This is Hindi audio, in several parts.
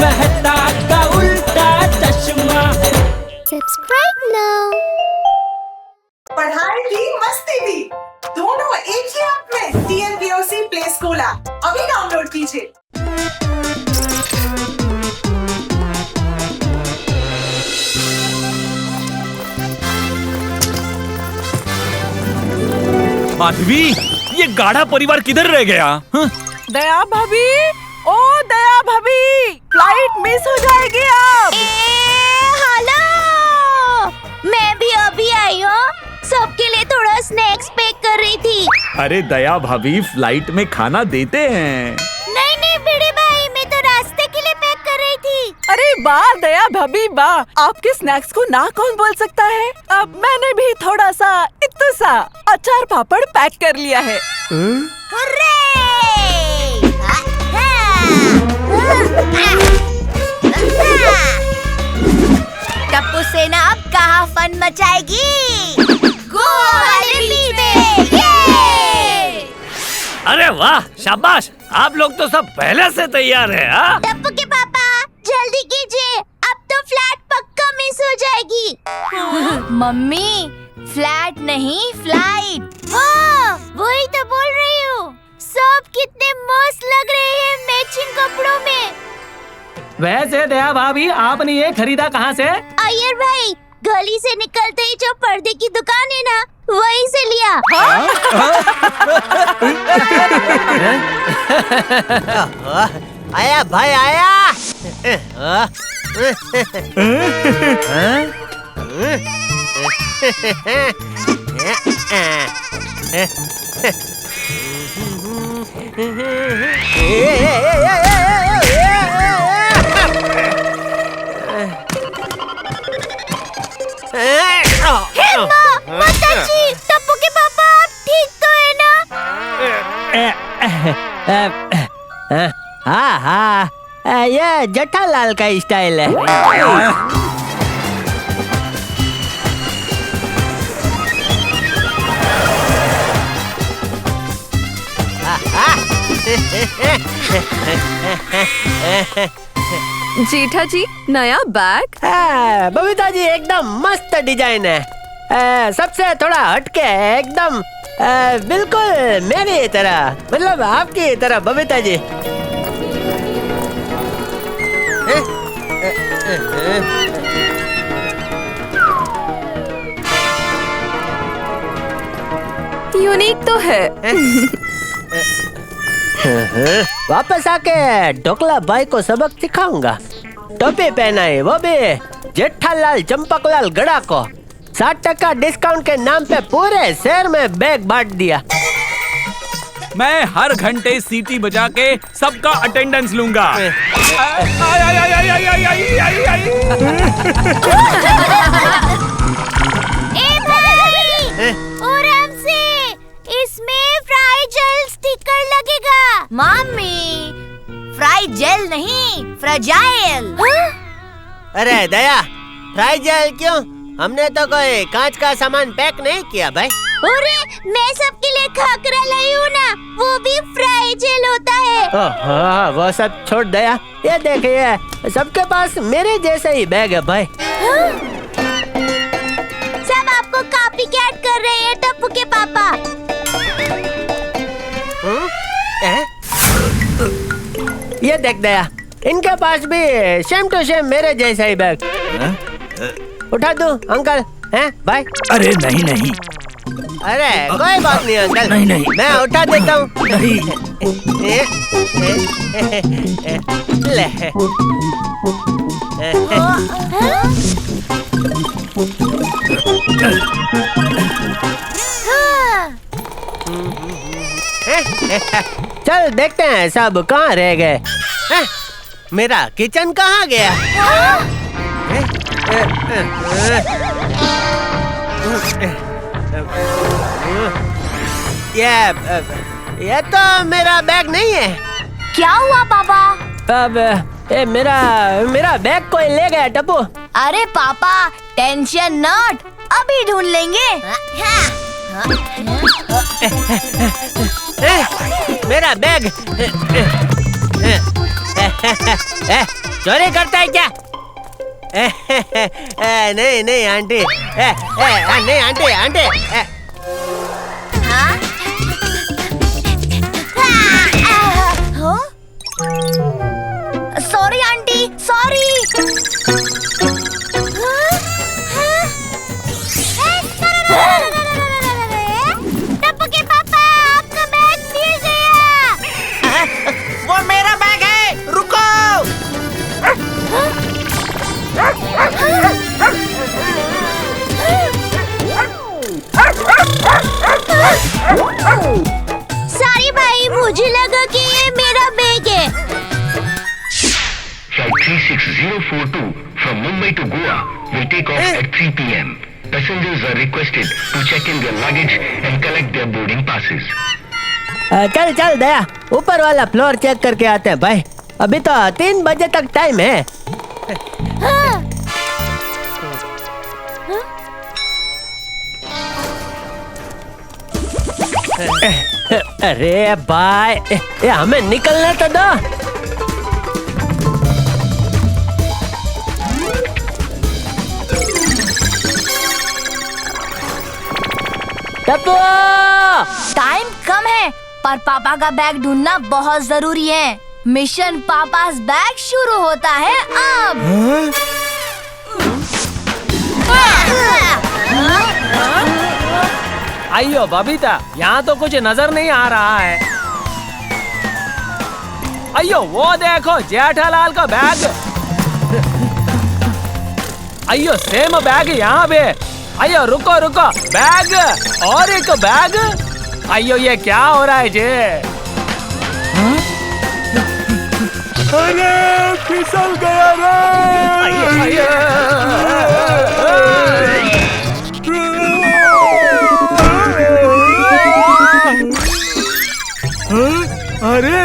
मेहता का उल्टा चश्मा। Subscribe now. पढ़ाई भी मस्ती भी दोनों एक ही ऐप में। TNPOC प्ले स्कूल ऐप अभी डाउनलोड कीजिए। माधवी, ये गाढ़ा परिवार किधर रह गया? दया भाभी, ओ दया भाभी, फ्लाइट मिस हो जाएगी अब। हेलो, मैं भी अभी आई हूँ। सबके लिए थोड़ा स्नैक्स पैक कर रही थी। अरे दया भाभी, फ्लाइट में खाना देते हैं। नहीं नहीं बड़े भाई, मैं तो रास्ते के लिए पैक कर रही थी। अरे वाह दया भाभी वाह, आपके स्नैक्स को ना कौन बोल सकता है। अब मैंने भी थोड़ा सा इतना सा अचार पापड़ पैक कर लिया है। टप्पू सेना अब कहाँ फन मचाएगी? गोवा वाले बीच में। ये! अरे वाह, शाबाश, आप लोग तो सब पहले से तैयार है। टप्पू के पापा जल्दी कीजिए, अब तो फ्लैट पक्का मिस हो जाएगी। मम्मी, फ्लैट नहीं फ्लाइट। हाँ, वही तो बोल रही हूँ। सब कितने मस्त लग रहे हैं मैचिंग कपड़ों में। वैसे दया भाभी, आपने ये खरीदा कहाँ से? अय्यर भाई, गली से निकलते ही जो पर्दे की दुकान है ना, वहीं से लिया। आया भाई आया। टप्पू के पापा, आप ठीक तो है ना? हाँ हाँ, ये जेठालाल का स्टाइल है। जेठा जी, नया बैग। बबीता जी, एकदम मस्त डिजाइन है। सबसे थोड़ा हटके है एकदम, बिल्कुल मेरी तरह, मतलब आपकी तरह बबीता जी। यूनिक तो है। वापस आके ढोकला भाई को सबक सिखाऊंगा। टोपी पहनाई, वो भी जेठालाल चंपकलाल गड़ा को। 60% डिस्काउंट के नाम पे पूरे शहर में बैग बांट दिया। मैं हर घंटे सीटी बजा के सबका अटेंडेंस लूंगा। ए भाई, आराम से, इसमें फ्राई जेल स्टिकर लगेगा। मम्मी, फ्राई जेल नहीं, फ्रेजाइल। अरे दया, फ्राई जेल क्यों? हमने तो कोई कांच का सामान पैक नहीं किया भाई। अरे, मैं सबके लिए खाकरा लाई हूँ ना, वो भी फ्राई जेल होता है। हाँ, वो सब छोड़ दया। ये देखिए, सबके पास मेरे जैसे ही बैग है भाई। सब आपको कॉपी कैट कर रहे हैं टप्पू के पापा। ये देख दया, इनके पास भी सेम टू सेम मेरे जैसा ही बैग। उठा दूं अंकल? हैं भाई? अरे नहीं नहीं, अरे कोई बात नहीं अंकल, नहीं नहीं, मैं उठा देता हूँ। नहीं ले। चल देखते हैं सब कहाँ रह गए। मेरा किचन कहाँ गया? ये तो मेरा बैग नहीं है। क्या हुआ पापा? अब मेरा बैग कोई ले गया टप्पू। अरे पापा, टेंशन नॉट, अभी ढूंढ लेंगे। मेरा बैग चोरी करता है क्या? नहीं नहीं आंटी, नहीं aunty aunty. Sorry aunty, sorry. Tappu के पापा, आपका बैग मिल गया। वो मेरा बैग है, रुको। सॉरी भाई, मुझे लगा कि ये मेरा बैग है। Flight 36042 from Mumbai to Goa will take off at 3 p.m. Passengers are requested to check in their luggage and collect their boarding passes. चल चल दया, ऊपर वाला फ्लोर चेक करके आते हैं भाई। अभी तो 3 बजे तक टाइम है। अरे भाई, ये हमें निकलना तो दो। टप्पू! टाइम कम है, पर पापा का बैग ढूंढना बहुत जरूरी है। मिशन पापा's बैग शुरू होता है अब। अयो बबीता, यहाँ तो कुछ नजर नहीं आ रहा है। अयो वो देखो जेठालाल का बैग। अयो सेम बैग यहाँ पे। अयो रुको रुको, बैग और एक बैग। अयो ये क्या हो रहा है जे? अरे फिसल गया रे। अरे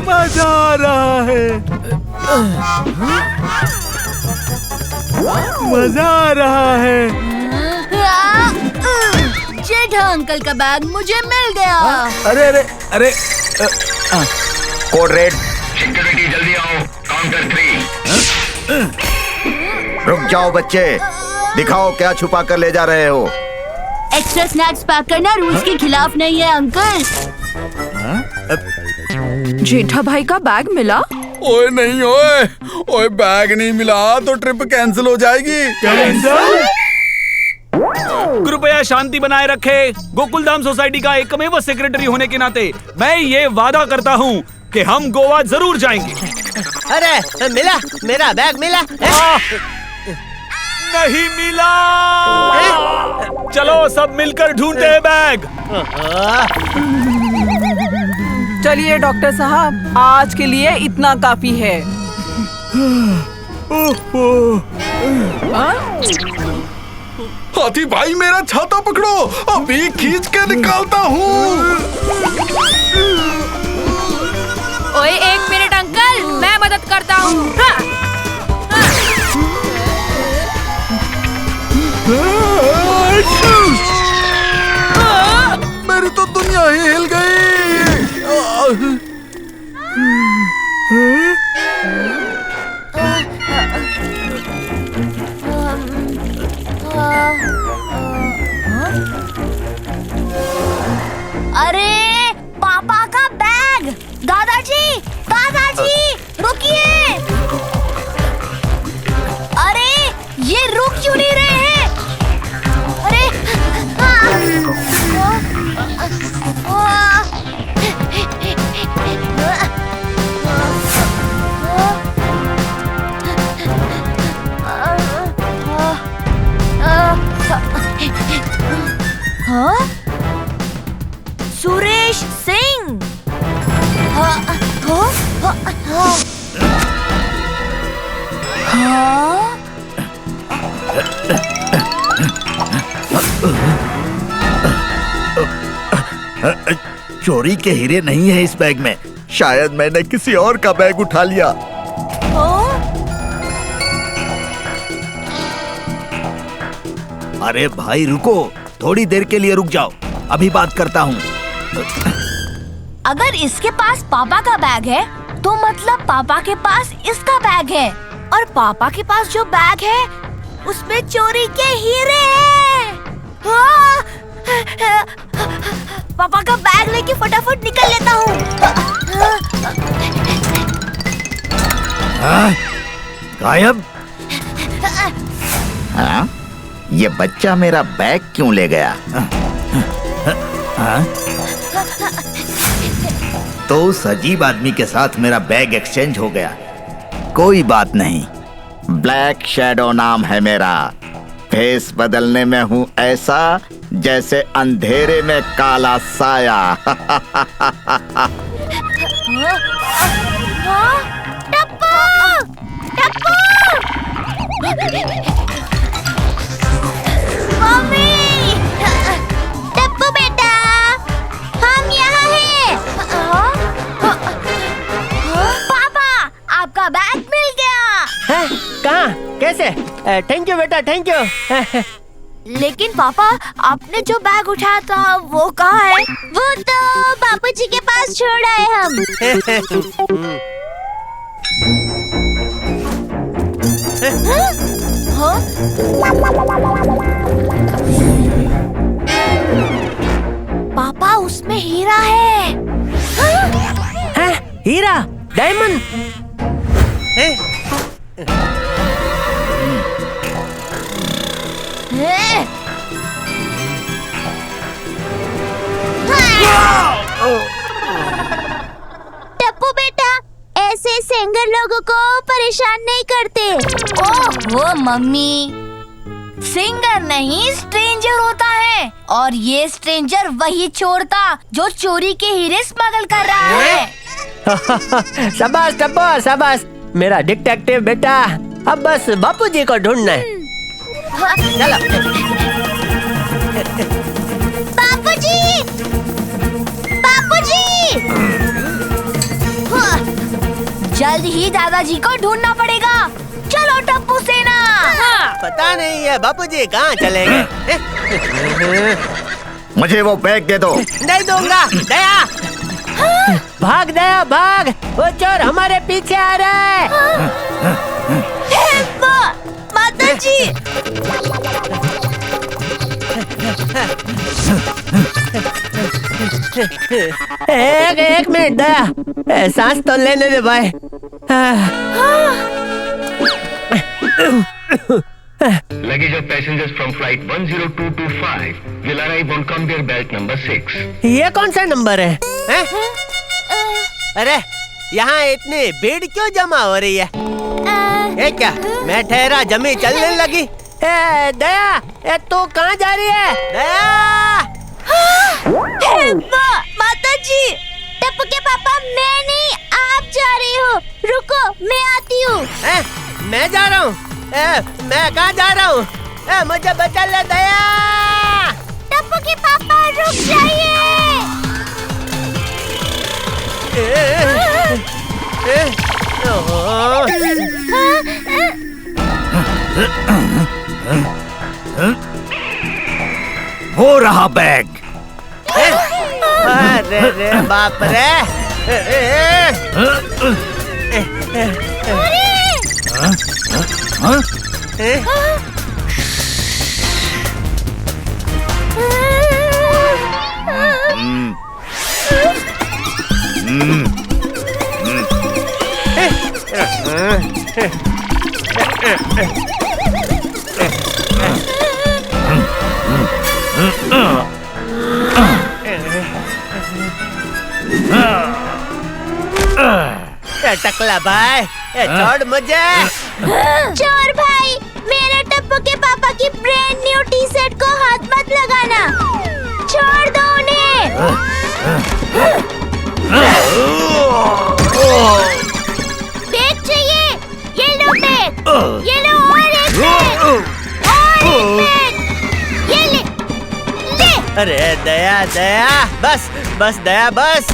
मजा आ रहा है, मजा आ रहा है। जेठा अंकल का बैग मुझे मिल गया। अरे अरे अरे, कोड रेड। Security जल्दी आओ, काउंटर 3। रुक जाओ बच्चे, दिखाओ क्या छुपा कर ले जा रहे हो। एक्स्ट्रा स्नैक्स पैक करना रूल्स के खिलाफ नहीं है अंकल। जेठा भाई का बैग मिला? ओए नहीं ओए, ओए बैग नहीं मिला तो ट्रिप कैंसिल हो जाएगी। कैंसिल? कृपया शांति बनाए रखे। गोकुलधाम सोसाइटी का एकमेव सेक्रेटरी होने के नाते मैं ये वादा करता हूँ कि हम गोवा जरूर जाएंगे। अरे मिला, मेरा बैग मिला। नहीं मिला। चलो सब मिलकर ढूंढते हैं बैग। चलिए डॉक्टर साहब, आज के लिए इतना काफी है। हाथी भाई मेरा छाता पकड़ो, अभी खींच के निकालता हूँ। ओए 1 मिनट अंकल, मैं मदद करता हूँ। मेरी तो दुनिया ही हिल गई। अरे पापा का बैग। दादाजी, दादाजी रुकिए। अरे ये रुक क्यों नहीं रहे हैं? अरे हाँ? सुरेश सिंह। हाँ? चोरी के हीरे नहीं है इस बैग में, शायद मैंने किसी और का बैग उठा लिया। अरे भाई रुको, थोड़ी देर के लिए रुक जाओ, अभी बात करता हूँ। अगर इसके पास पापा का बैग है तो मतलब पापा के पास इसका बैग है, और पापा के पास जो बैग है उसमें चोरी के हीरे हैं। पापा का बैग लेके फटाफट निकल लेता हूँ। गायब? हाँ? ये बच्चा मेरा बैग क्यों ले गया? हाँ? तो उस अजीब आदमी के साथ मेरा बैग एक्सचेंज हो गया। कोई बात नहीं, ब्लैक शैडो नाम है मेरा। फेस बदलने में हूँ ऐसा जैसे अंधेरे में काला साया। टप्पू! टप्पू! मम्मी! टप्पू बेटा, हम यहाँ हैं। पापा, आपका बैग मिल गया। हैं? कहाँ? कैसे? थैंक यू बेटा, थैंक यू। लेकिन पापा, आपने जो बैग उठाया था वो कहाँ है? वो तो बापूजी के पास छोड़ आए हम। हाँ? पापा, उसमें हीरा है। हैं? हीरा? डायमंड? टप्पू बेटा, ऐसे सिंगर लोगों को परेशान नहीं करते। ओह, वो मम्मी, सिंगर नहीं स्ट्रेंजर होता है, और ये स्ट्रेंजर वही चोर था जो चोरी के हीरे स्मगल कर रहा है। शाबाश टप्पू, शाबाश मेरा डिटेक्टिव बेटा। अब बस बापूजी को ढूंढना है। चलो। बापूजी! बापूजी! जल्द ही दादाजी को ढूंढना पड़ेगा। चलो टप्पू सेना। पता नहीं है बापूजी कहाँ चले गए। मुझे वो बैग दे दो। नहीं दूंगा। दया! भाग दया, भाग! वो चोर हमारे पीछे आ रहा है। माता जी! एक मिनट दया, सांस तो लेने दे भाई। Luggage of passengers from flight 10225 will arrive on conveyor belt number 6. ये कौन सा नंबर है? अरे यहाँ इतनी भीड़ क्यों जमा हो रही है? ये क्या? मैं ठहरा जमी चलने लगी। दया, तू कहाँ जा रही है? दया! माता जी, टप्पू के पापा, मैं नहीं, आप जा रही हो। रुको, मैं आती हूँ। मैं जा रहा हूँ। मैं कहाँ जा रहा हूँ? मुझे बचा ले दया! टप्पू के पापा, रुक जाइए। वो रहा बैग। अरे रे बाप रे! टकला भाई, छोड़ मुझे। चोर भाई, मेरे टप्पू के पापा की ब्रांड न्यू टी शर्ट को हाथ मत लगाना। छोड़ दो उन्हें। बैग चाहिए? ये लो बैग। ये लो और एक बैग। और एक बैग। ये ले, ले। अरे दया, दया, बस बस दया, बस।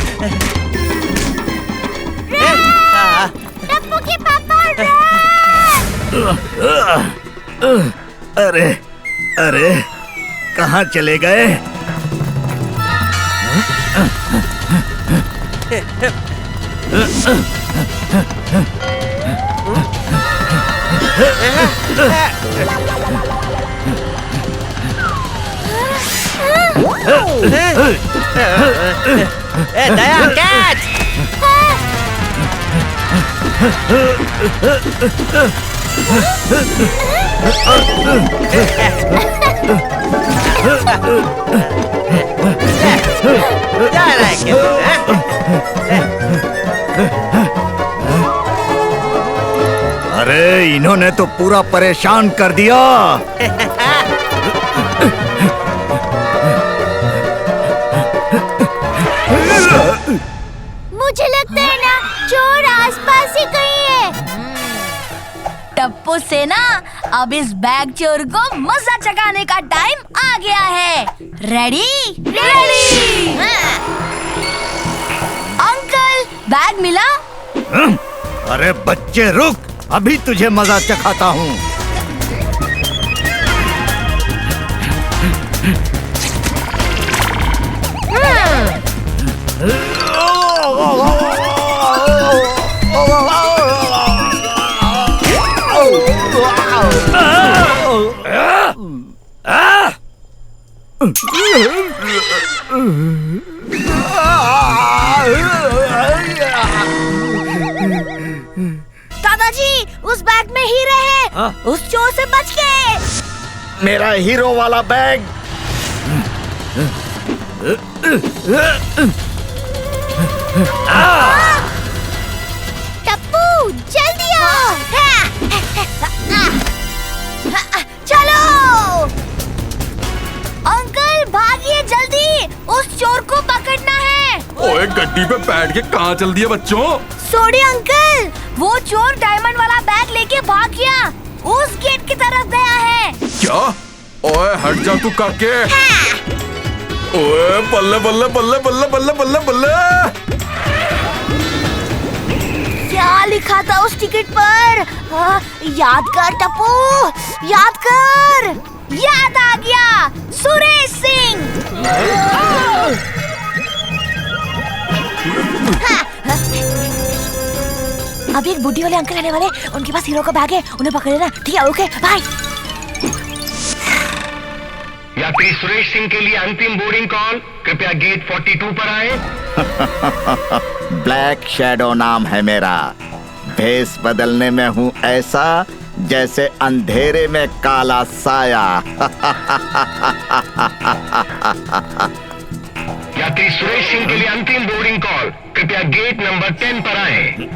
टप्पू के पापा, अरे अरे, कहाँ चले गए? दया कैच। अरे इन्होंने तो पूरा परेशान कर दिया। मुझे लगता है ना चोर आसपास ही कहीं है। टप्पू से ना अब इस बैग चोर को मजा चखाने का टाइम आ गया है। रेडी? रेडी। अंकल बैग मिला? अरे बच्चे रुक, अभी तुझे मजा चखाता हूँ। दादाजी उस बैग में हीरे हैं। उस चोर से बच के। मेरा हीरो वाला बैग। टप्पू जल्दी आओ। चलो अंकल भागिए जल्दी, उस चोर को पकड़ना है। ओए गड्डी पे बैठ के कहाँ चल दिया बच्चों? सॉरी अंकल, वो चोर डायमंड वाला बैग लेके भाग गया, उस गेट की तरफ गया है। क्या? ओए हट जा तू काके। ओए बल्ले बल्ले बल्ले बल्ले बल्ले बल्ले बल्ले। क्या लिखा था उस टिकट पर? याद कर टप्पू, याद कर। याद आ गया, सुरेश सिंह। अब एक बुढ़ी वाले अंकल आने वाले, उनके पास हीरो का बैग है, उन्हें पकड़ लेना। ठीक है, ओके बाय। यात्री सुरेश सिंह के लिए अंतिम बोर्डिंग कॉल, कृपया गेट 42 पर आए। ब्लैक शैडो नाम है मेरा। भेष बदलने में हूँ ऐसा जैसे अंधेरे में काला साया। यात्री सुरेश सिंह के लिए अंतिम बोर्डिंग कॉल, कृपया गेट नंबर 10 पर आए।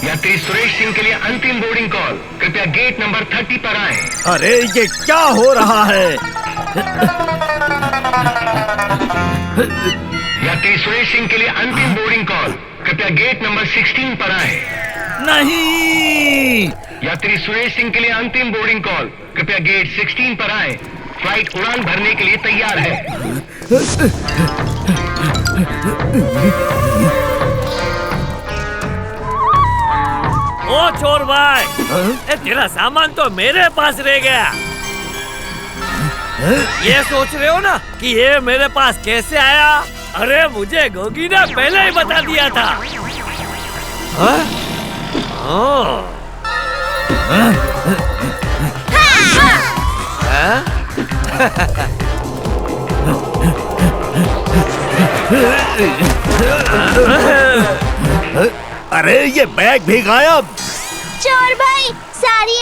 यात्री सुरेश सिंह के लिए अंतिम बोर्डिंग कॉल, कृपया गेट नंबर 30 पर आए। अरे ये क्या हो रहा है? यात्री सुरेश सिंह के लिए अंतिम बोर्डिंग कॉल, कृपया गेट नंबर 16 पर आए। नहीं। यात्री सुरेश सिंह के लिए अंतिम बोर्डिंग कॉल, कृपया गेट 16 पर आए। फ्लाइट उड़ान भरने के लिए तैयार है। ओ चोर भाई, तेरा सामान तो मेरे पास रह गया। ये सोच रहे हो ना कि ये मेरे पास कैसे आया? अरे मुझे गोगी ने पहले ही बता दिया था। अरे ये बैग भी गायब। चोर भाई सॉरी,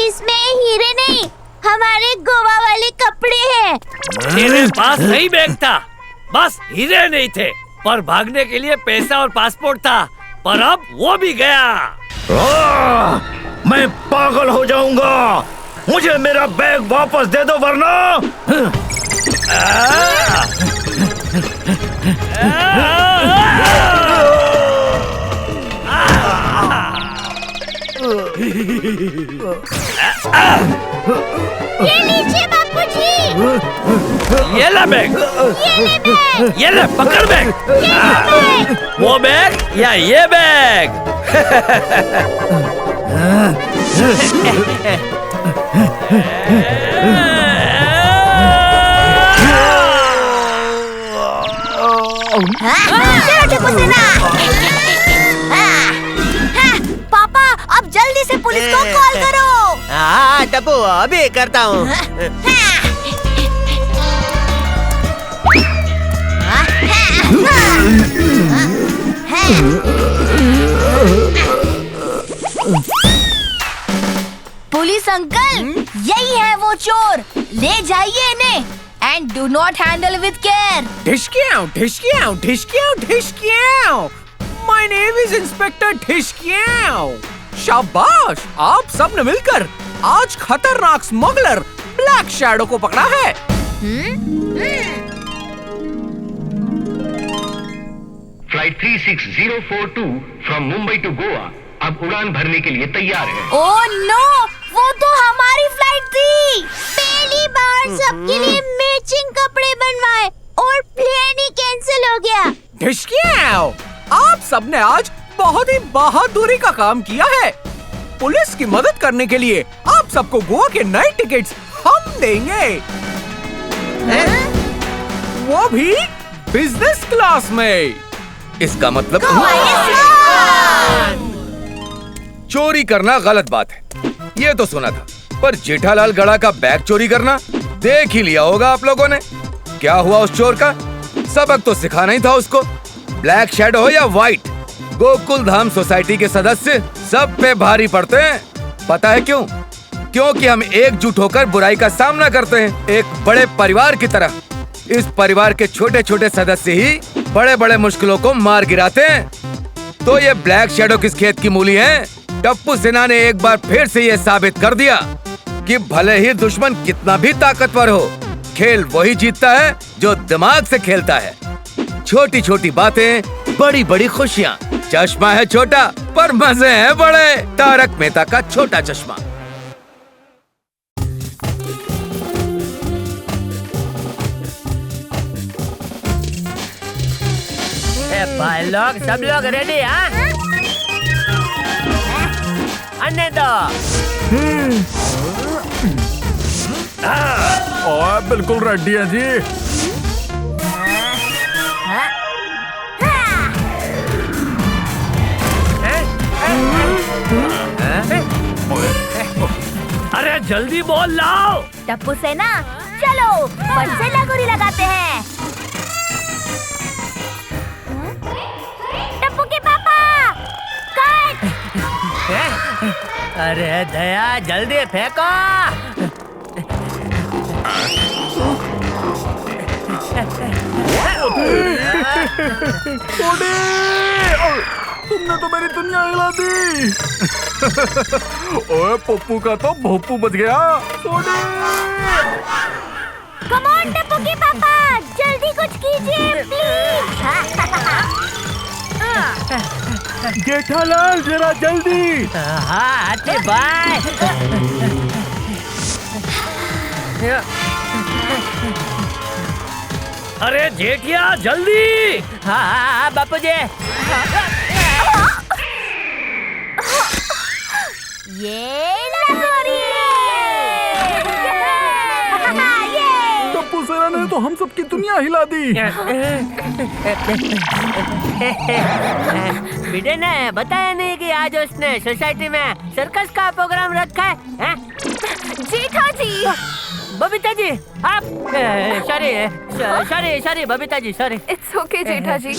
इसमें हीरे नहीं, हमारे गोवा वाले कपड़े हैं। तेरे पास सही बैग था, बस हीरे नहीं थे, पर भागने के लिए पैसा और पासपोर्ट था, पर अब वो भी गया। मैं पागल हो जाऊंगा, मुझे मेरा बैग वापस दे दो वरना। ये लीजिए बापूजी। ये ले बैग, ये ले पकड़ बैग। वो बैग या ये बैग? चलो टिप्पू सेना। पापा अब जल्दी से पुलिस को कॉल करो। हाँ टप्पू अभी करता हूँ। पुलिस अंकल, यही है वो चोर, ले जाइए इन्हें and do not handle with care. ढिशक्याओ ढिशक्याओ ढिशक्याओ ढिशक्याओ। माय नेम इज इंस्पेक्टर ढिशक्याओ। शाबाश, आप सब ने मिलकर आज खतरनाक स्मगलर ब्लैक शैडो को पकड़ा है। Flight 36042 from Mumbai to Goa अब उड़ान भरने के लिए तैयार है। ओह नो, वो तो हमारी फ्लाइट थी। पहली बार सबके लिए मैचिंग कपड़े बनवाए और प्लेन ही कैंसिल हो गया। ढिशक्याओ, आप सबने आज बहुत ही बहादुरी का काम किया है। पुलिस की मदद करने के लिए आप सबको गोवा के नए टिकट्स हम देंगे। वो भी बिजनेस क्लास में। इसका मतलब चोरी करना गलत बात है, ये तो सुना था, पर जेठालाल गड़ा का बैग चोरी करना देख ही लिया होगा आप लोगों ने। क्या हुआ उस चोर का? सबक तो सिखाना ही था उसको। ब्लैक शैडो हो या व्हाइट, गोकुल धाम सोसाइटी के सदस्य सब पे भारी पड़ते हैं। पता है क्यों? क्योंकि हम एकजुट होकर बुराई का सामना करते हैं, एक बड़े परिवार की तरह। इस परिवार के छोटे छोटे सदस्य ही बड़े बड़े मुश्किलों को मार गिराते हैं। तो ये ब्लैक शैडो किस खेत की मूली है? टप्पू सेना ने एक बार फिर से ये साबित कर दिया कि भले ही दुश्मन कितना भी ताकतवर हो, खेल वही जीतता है जो दिमाग से खेलता है। छोटी छोटी बातें, बड़ी बड़ी खुशियाँ। चश्मा है छोटा पर मजे हैं बड़े। तारक मेहता का छोटा चश्मा। भाई लोग सब लोग रेडी? हाँ अन्य दो। बिल्कुल रेडी है जी। अरे जल्दी बोल लाओ। टप्पू सेना, चलो फट से लगोरी लगाते हैं। टप्पू के पापा, कट। अरे दया जल्दी फेंको। तुमने तो मेरी दुनिया हिला दी। ओए पप्पू का तो भोपू बच गया। कम ऑन टप्पू के पापा, जल्दी कुछ कीजिए प्लीज। जेठालाल जरा जल्दी। हाँ हाथी भाई। अरे जेठिया जल्दी। हाँ बापू जी। ये लगोरी। टप्पू सेना ने तो हम सबकी दुनिया हिला दी। बेटे ने बताया नहीं कि आज उसने सोसाइटी में सर्कस का प्रोग्राम रखा है? जेठा जी। बबीता जी आप sorry Babita ji sorry. It's okay Jetha ji.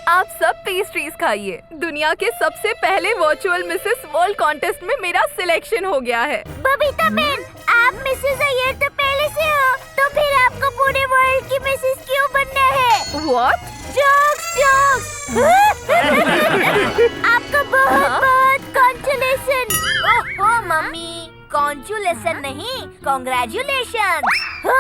आप सब पेस्ट्रीज खाइए। दुनिया के सबसे पहले वर्चुअल मिसेस वर्ल्ड कॉन्टेस्ट में मेरा सिलेक्शन हो गया है। बबीता बहन, आप मिसेस अय्यर तो पहले से हो, तो फिर आपको पूरे वर्ल्ड की मिसेस क्यों बनना है? What? Jokes jokes. आपको बहुत बहुत कॉन्ग्रेचुलेशन। ओह मम्मी, कॉन्ग्रेचुलेशन नहीं, कॉन्ग्रेचुलेशन। हो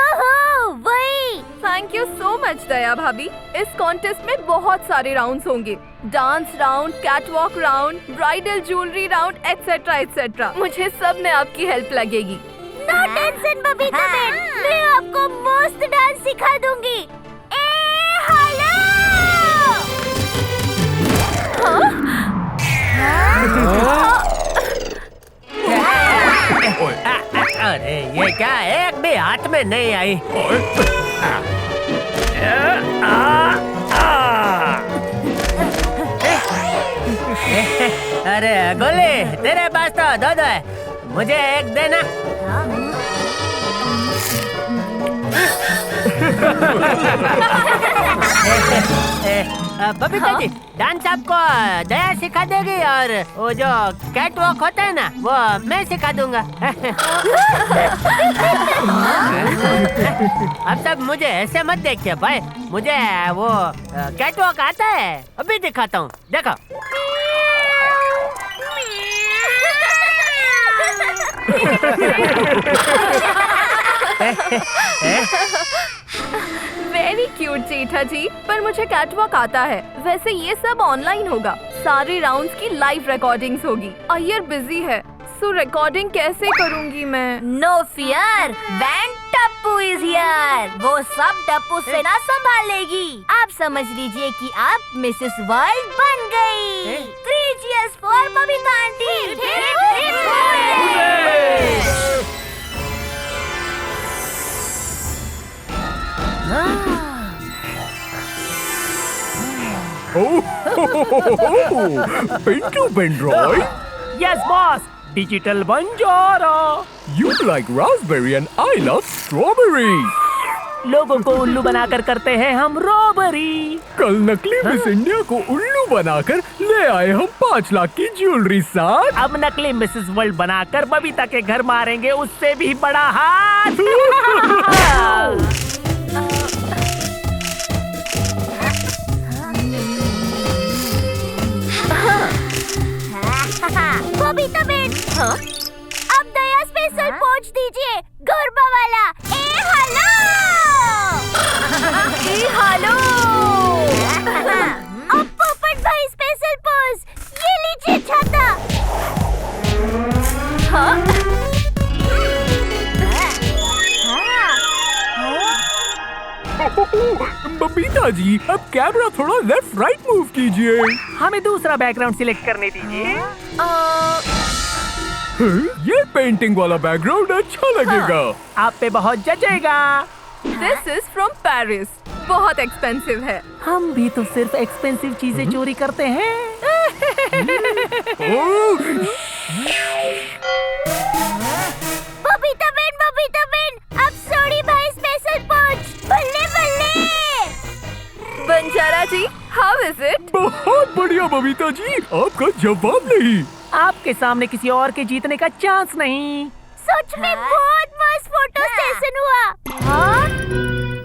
वही। थैंक यू सो मच दया भाभी। इस कॉन्टेस्ट में बहुत सारे राउंड्स होंगे, dance round, catwalk round, bridal jewellery round, etcetera etcetera. मुझे सब में आपकी हेल्प लगेगी। नो टेंशन बबीता बहन, मैं आपको मस्त डांस सिखा दूंगी। ए हेलो। अरे ये क्या, एक भी हाथ में नहीं आई। अरे गोली, तेरे पास तो दो है, मुझे एक देना। बबीता जी, डांस आपको दया सिखा देगी और वो जो कैट वॉक होता है ना, वो मैं सिखा दूंगा। अब तक मुझे ऐसे मत देखिए भाई, मुझे वो कैट वॉक आता है, अभी दिखाता हूँ, देखो। वेरी क्यूट जेठा जी, पर मुझे कैटवॉक आता है। वैसे ये सब ऑनलाइन होगा, सारे राउंड्स की लाइव रिकॉर्डिंग्स होगी। अय्यर बिजी है, सो रिकॉर्डिंग कैसे करूंगी मैं? No fear, when Tappu is here. वो सब टप्पू से ना संभालेगी। आप समझ लीजिए कि आप मिसेस वर्ल्ड बन गई। 3 cheers for Babita aunty. Pinto Bendroid, yes boss, digital Banjara. you like raspberry and I love strawberry. लोगों को उल्लू बनाकर करते हैं हम रॉबरी। कल नकली मिस इंडिया को उल्लू बनाकर ले आए हम 5 लाख की ज्वेलरी साथ। अब नकली मिसेस वर्ल्ड बनाकर बबीता के घर मारेंगे उससे भी बड़ा हाथ। बबीता बेन, अब दया स्पेशल पहुंच दीजिए, गरबा वाला। ए हेलो, ए हेलो। अब पोपट भाई स्पेशल पोज, ये लीजिए छाता। बबीता जी, अब कैमरा थोड़ा लेफ्ट राइट मूव कीजिए। हमें दूसरा बैकग्राउंड सिलेक्ट करने दीजिए। ये पेंटिंग वाला बैकग्राउंड अच्छा लगेगा। आप पे बहुत जचेगा। दिस इज फ्रॉम पेरिस, बहुत एक्सपेंसिव है। हम भी तो सिर्फ एक्सपेंसिव चीजें चोरी करते हैं। बबीता बेन, अब सोडी भाई स्पेशल पोज। बल्ले बल्ले। बंजारा जी, हाउ इज इट? बहुत बढ़िया बबीता जी, आपका जवाब नहीं। आपके सामने किसी और के जीतने का चांस नहीं। सच में बहुत मस्त फोटो सेशन हुआ। हाँ?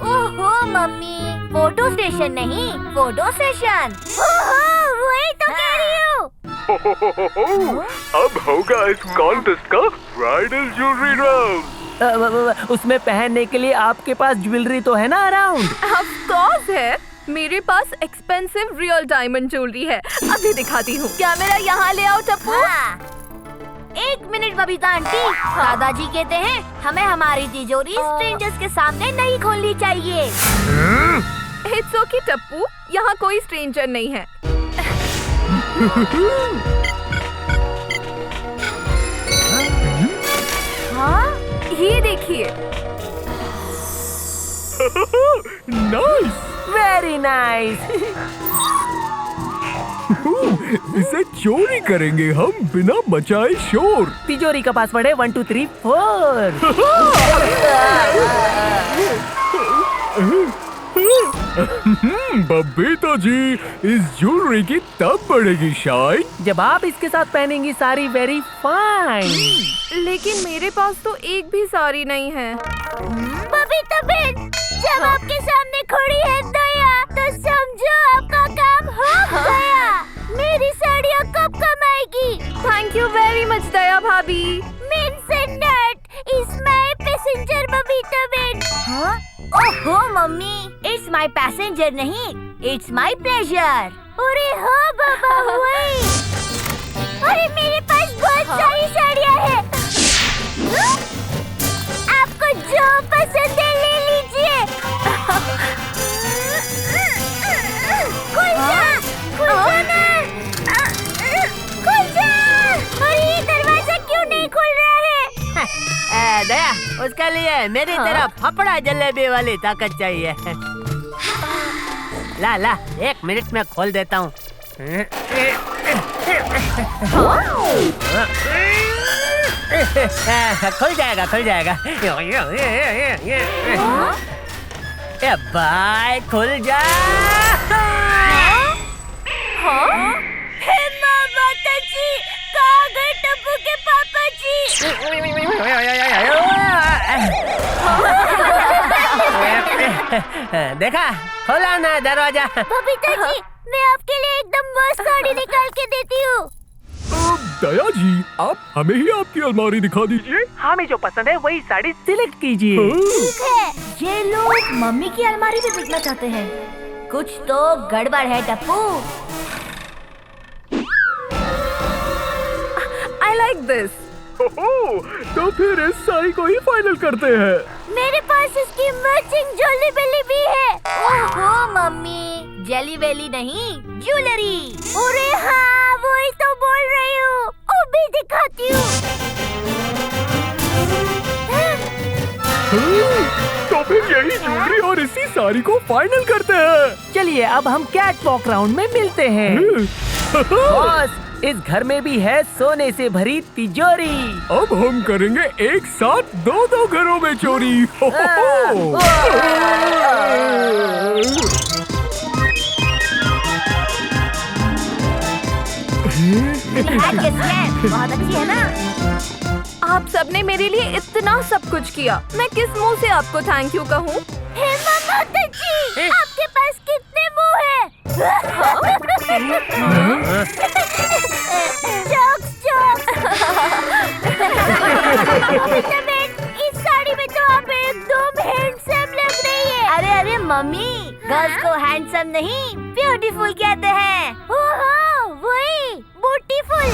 ओहो मम्मी, फोटो स्टेशन नहीं, फोटो सेशन। ओहो, वही तो कह रही हूँ। अब होगा इस कॉन्टेस्ट का ब्राइडल ज्वेलरी राउंड। उसमें पहनने के लिए आपके पास ज्वेलरी तो है ना अराउंड? ऑफ कोर्स है, मेरे पास एक्सपेंसिव रियल डायमंड ज्वेलरी है। अभी दिखाती हूँ। कैमरा यहाँ ले आओ टप्पू। एक मिनट बबीता आंटी, दादाजी कहते हैं हमें हमारी तिजोरी स्ट्रेंजर्स के सामने नहीं खोलनी चाहिए। इट्स ओके टप्पू, यहाँ कोई स्ट्रेंजर नहीं है। हाँ? ये देखिए। Nice, very nice. इसे चोरी करेंगे हम बिना मचाए शोर। तिजोरी का पासवर्ड है 1 2 3 4। बबीता जी, इस ज्वेलरी की तब बढ़ेगी शाइन जब आप इसके साथ पहनेंगी साड़ी वेरी फाइन। लेकिन मेरे पास तो एक भी साड़ी नहीं है। बबीता बेन, जब आपके सामने खड़ी है दया, तो समझो आपका काम हो गया। मेरी साड़ियाँ कब आएगी? थैंक यू वेरी मच दया भाभी। Is my passenger Babita Ben. हाँ? ओहो मम्मी, इट्स माय पैसेंजर नहीं, इट्स माय प्लेजर। अरे हाँ बाबा, वही। अरे मेरे पास बहुत सारी साड़ियाँ हैं। आपको जो पसंद है ले लीजिए। खुल जा ना। खुल जा। अरे ये दरवाजा क्यों नहीं खुल रहा है? दया, उसके लिए मेरी तरह फपड़ा जलेबी वाली ताकत चाहिए। ला ला 1 मिनट में खोल देता हूँ। खुल जाएगा खुल जाएगा। ए भाई खुल जा। हे माता जी, कहाँ गए टप्पू के पापा जी? देखा, खोला ना दरवाजा। बबीता जी, मैं आपके लिए एकदम मस्त साड़ी निकाल के देती हूँ। दया जी, आप हमें ही आपकी अलमारी दिखा दीजिए। हमें जो पसंद है वही साड़ी सिलेक्ट कीजिए। ठीक है, ये लोग मम्मी की अलमारी भी देखना चाहते हैं। कुछ तो गड़बड़ है टप्पू। I like this. तो फिर इस साड़ी को ही फाइनल करते हैं। मेरे पास इसकी मैचिंग ज्वेलरी बेली भी है। ओहो मम्मी, जेली बेली नहीं, ज्वेलरी। अरे हाँ, वही तो बोल रही हूँ। अभी दिखाती हूँ। तो फिर यही ज्वेलरी और इसी साड़ी को फाइनल करते हैं। चलिए अब हम कैट वॉक राउंड में मिलते हैं। बॉस, इस घर में भी है सोने से भरी तिजोरी। अब हम करेंगे एक साथ 2-2 घरों में चोरी। बहुत अच्छी है ना? आप सबने मेरे लिए इतना सब कुछ किया, मैं किस मुंह से आपको थैंक यू कहूँ? हे माता जी, आपके पास कितने मुंह हैं? Jokes jokes. इस साड़ी में तो आप एकदम हैंडसम लग रही है। अरे अरे मम्मी, गर्ल्स को हैंडसम नहीं ब्यूटीफुल कहते हैं। ओहो, वही ब्यूटीफुल।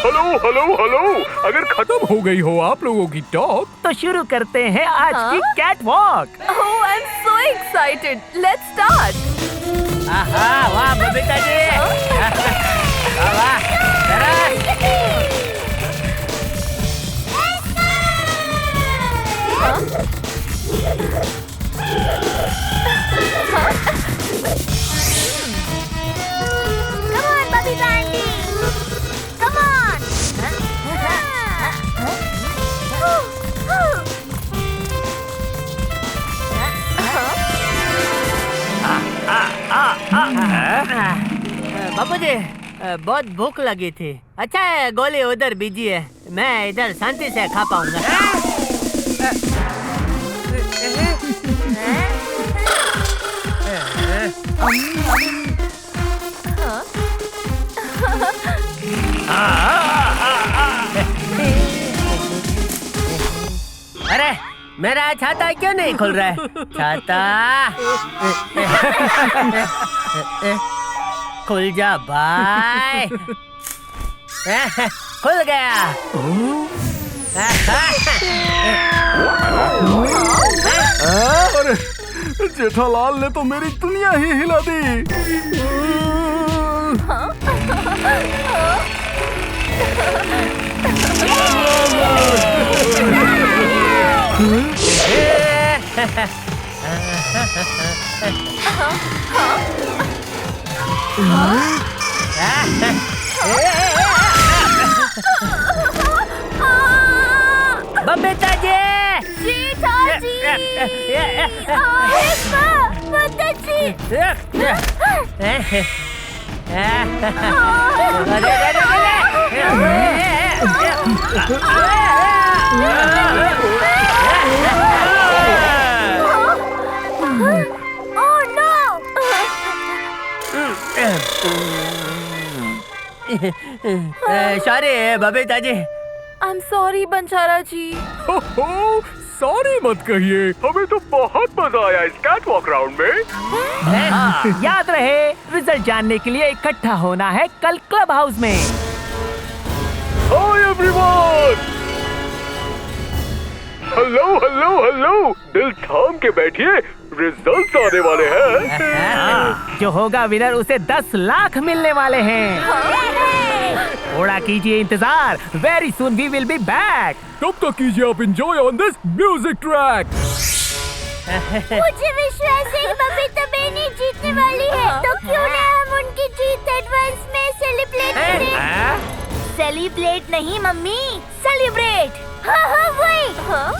हेलो हेलो हेलो, अगर खत्म हो गई हो आप लोगों की टॉक तो शुरू करते हैं आज की catwalk. Oh, I'm so excited. Let's start. आहा, वाह बबीता जी। वाह वाह, Come on, Bobita aunty. Come on. बाबू जी, बहुत भूख लगी थी। अच्छा है गोली उधर बीजी है, मैं इधर शांति से खा पाऊंगा। अरे मेरा छाता क्यों नहीं खुल रहा है? छाता खुल जा भाई। खुल गया। अरे जेठालाल ने तो मेरी दुनिया ही हिला दी। Babita ji, sorry Babita ji. I'm sorry Banjara ji. Sorry मत कहिए, हमें तो बहुत मजा आया इस कैट वॉक राउंड में। याद रहे, रिजल्ट जानने के लिए इकट्ठा होना है कल क्लब हाउस में। Hi everyone, hello hello hello, दिल थाम के बैठिए, रिजल्ट्स आने वाले हैं। जो होगा विनर उसे 10 लाख मिलने वाले हैं। थोड़ा कीजिए इंतजार, very soon we will be back. तब तक कीजिए आप enjoy on this music track. मुझे विश्वास है बबीता बेनी जीतने वाली है। सेलिब्रेट नहीं मम्मी, सेलिब्रेट। हाँ हाँ वही। हाँ?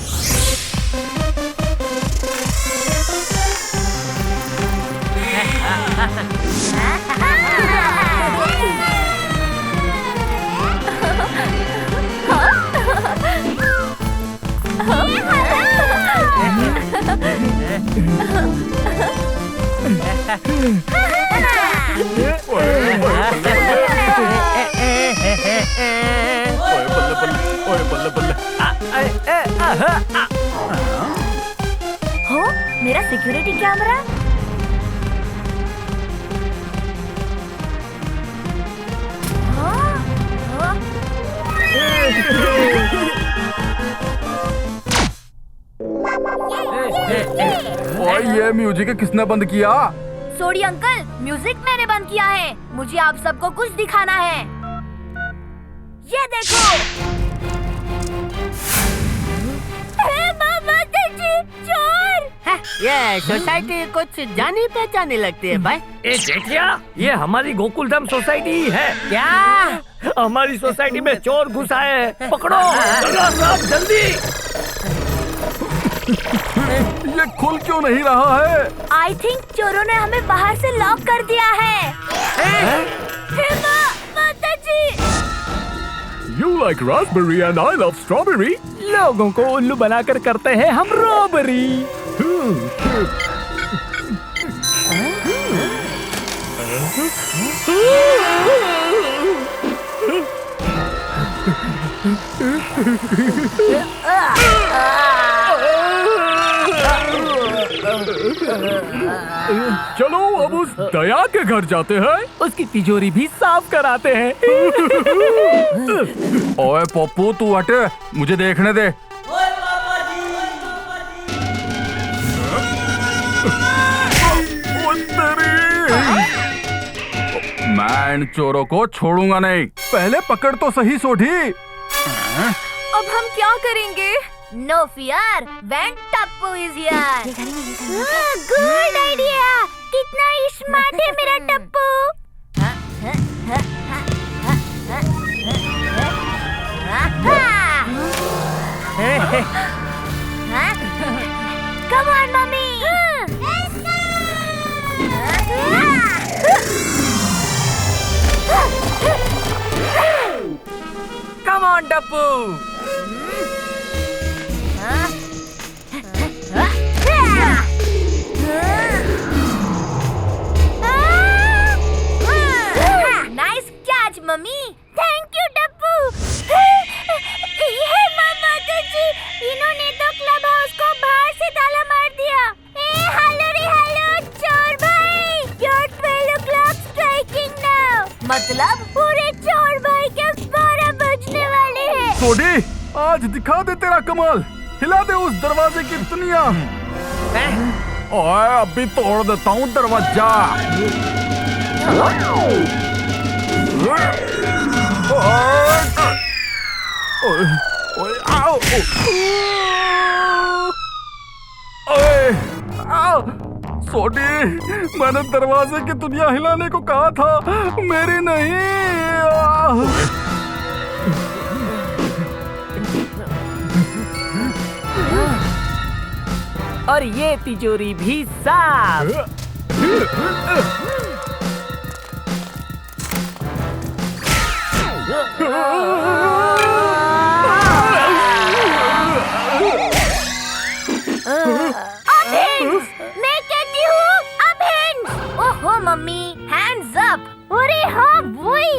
हो मेरा सिक्योरिटी कैमरा। ये म्यूजिक किसने बंद किया? सॉरी अंकल, म्यूजिक मैंने बंद किया है। मुझे आप सबको कुछ दिखाना है। ये देखो। चोर। ये सोसाइटी कुछ जानी पहचानी लगती है भाई। ए जेठिया, ये हमारी गोकुलधाम सोसाइटी ही है। क्या? हमारी सोसाइटी में चोर घुसा है, पकड़ो सब जल्दी। ये खुल क्यों नहीं रहा है? आई थिंक चोरों ने हमें बाहर से लॉक कर दिया है। माताजी। You like raspberry and I love strawberry. लोगों को उल्लू बनाकर करते हैं हम रॉबरी। चलो अब उस दया के घर जाते हैं, उसकी तिजोरी भी साफ कराते हैं। ओए पप्पू तू हटे, मुझे देखने दे। मैं इन चोरों को छोड़ूंगा नहीं। पहले पकड़ तो सही सोढ़ी। अब हम क्या करेंगे? No fear, when Tappu is here. Good idea. कितना स्मार्ट है मेरा Tappu. Come on, mommy. Come on, Tappu. Nice catch mummy, thank you Tappu. ये मामा जी, इन्होंने तो क्लब हाउस को बाहर से ताला मार दिया। हेलो चोर भाई, योर 12 o'clock striking now। मतलब पूरे चोर भाई के 12 बजने वाले हैं। सोढ़ी, आज दिखा दे तेरा कमाल। हिला दे उस दरवाजे की दुनिया। ओए अभी तोड़ देता हूँ दरवाजा। ओए आओ। ओए आओ। सोढ़ी, मैंने दरवाजे की दुनिया हिलाने को कहा था, मेरी नहीं। और ये तिजोरी भी साफ। मैं कहती हूँ अब ओहो मम्मी, हैंड्स अप। अरे हाँ वही।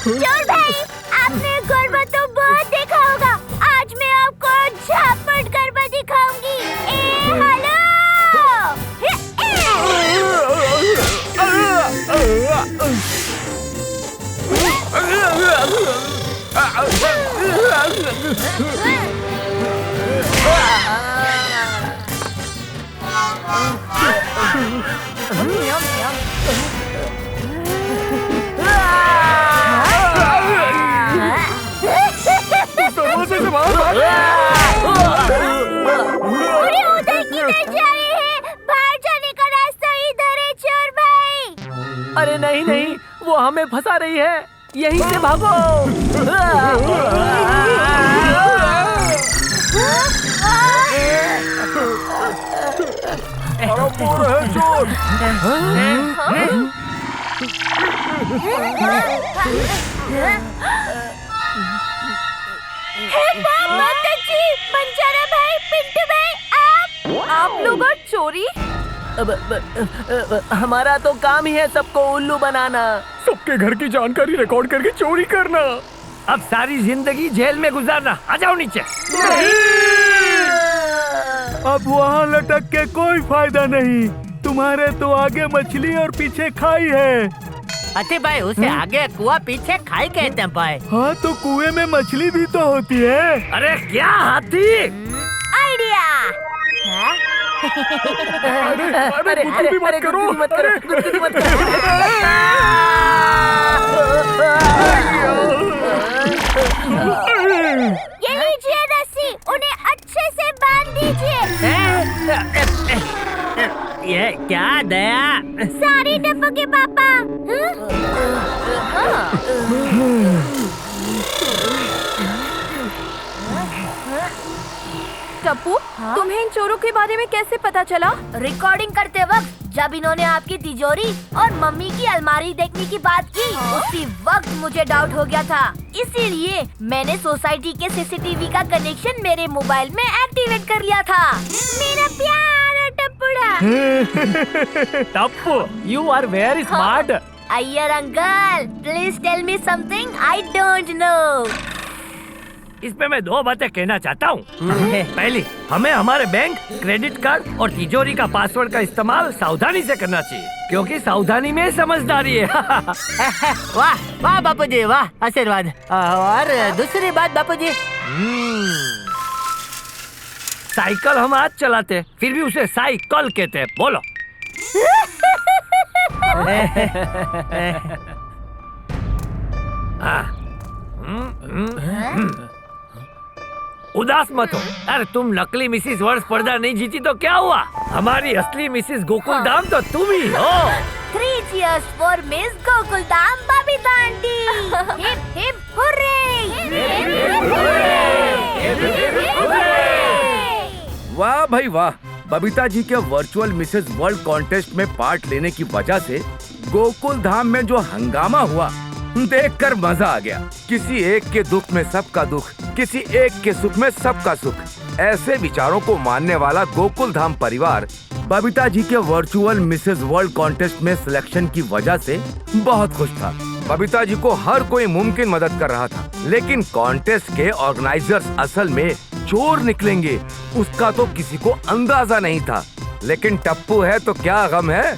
चोर भाई, आपने गरबा तो बहुत देखा होगा। आज मैं आपको झापट गरबा दिखाऊंगी। हेलो। अरे नहीं नहीं, वो हमें फंसा रही है, यहीं से भागो। चोर। बंजारा भाई, पिंटू भाई, आप लोग और चोरी? हमारा तो काम ही है सबको उल्लू बनाना, सबके घर की जानकारी रिकॉर्ड करके चोरी करना। अब सारी जिंदगी जेल में गुजारना। आ जाओ नीचे। अब वहाँ लटक के कोई फायदा नहीं, तुम्हारे तो आगे मछली और पीछे खाई है। अति भाई, उसे आगे कुआ पीछे खाई कहते हैं भाई। हाँ तो कुएं में मछली भी तो होती है। अरे क्या हाथी? आइडिया। अरे गुदगुदी मत करो, मत करो, गुदगुदी मत करो। ये लीजिए रस्सी, उन्हें अच्छे से बांध दीजिए। ये क्या दया? सारी टप्पू के पापा। टप्पू, तुम्हें इन चोरों के बारे में कैसे पता चला? रिकॉर्डिंग करते वक्त जब इन्होंने आपकी तिजोरी और मम्मी की अलमारी देखने की बात की, उसी वक्त मुझे डाउट हो गया था। इसीलिए मैंने सोसाइटी के सीसीटीवी का कनेक्शन मेरे मोबाइल में एक्टिवेट कर लिया था। मेरा प्यारा टप्पूड़ा। Tappu, you are very smart. Iyer uncle, please tell me something I don't know. इसमें मैं दो बातें कहना चाहता हूँ। पहली, हमें हमारे बैंक, क्रेडिट कार्ड और तिजोरी का पासवर्ड का इस्तेमाल सावधानी से करना चाहिए, क्योंकि सावधानी में समझदारी है। वाह वाह बापूजी, वाह, आशीर्वाद। और दूसरी बात बापूजी, साइकिल हम आज चलाते, फिर भी उसे साइकिल कहते हैं। बोलो। उदास मत हो। अरे तुम नकली मिसिस वर्ल्ड स्पर्धा नहीं जीती तो क्या हुआ? हमारी असली मिसिस गोकुलधाम तो तुम ही हो। 3 cheers for Miss Gokuldham Babita aunty. Hip hip hurray. वाह भाई वाह, बबीता जी के वर्चुअल मिसेस वर्ल्ड कॉन्टेस्ट में पार्ट लेने की वजह से गोकुल धाम में जो हंगामा हुआ, देखकर मजा आ गया। किसी एक के दुख में सबका दुख, किसी एक के सुख में सबका सुख, ऐसे विचारों को मानने वाला गोकुल धाम परिवार बबीता जी के वर्चुअल मिसेस वर्ल्ड कॉन्टेस्ट में सिलेक्शन की वजह से बहुत खुश था। बबीता जी को हर कोई मुमकिन मदद कर रहा था, लेकिन कॉन्टेस्ट के ऑर्गेनाइजर्स असल में चोर निकलेंगे उसका तो किसी को अंदाजा नहीं था। लेकिन टप्पू है तो क्या गम है।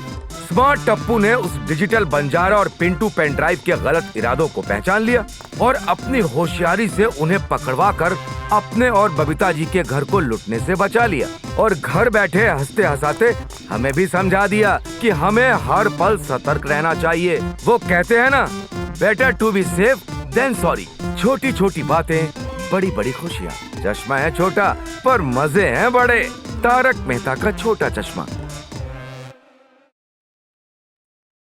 स्मार्ट टप्पू ने उस डिजिटल बंजारा और पिंटू पेन ड्राइव के गलत इरादों को पहचान लिया और अपनी होशियारी से उन्हें पकड़वा कर अपने और बबीता जी के घर को लुटने से बचा लिया। और घर बैठे हंसते हंसाते हमें भी समझा दिया कि हमें हर पल सतर्क रहना चाहिए। वो कहते हैं ना, better to be safe than sorry. छोटी छोटी बातें, बड़ी बड़ी खुशियाँ। चश्मा है छोटा पर मजे हैं बड़े। तारक मेहता का छोटा चश्मा।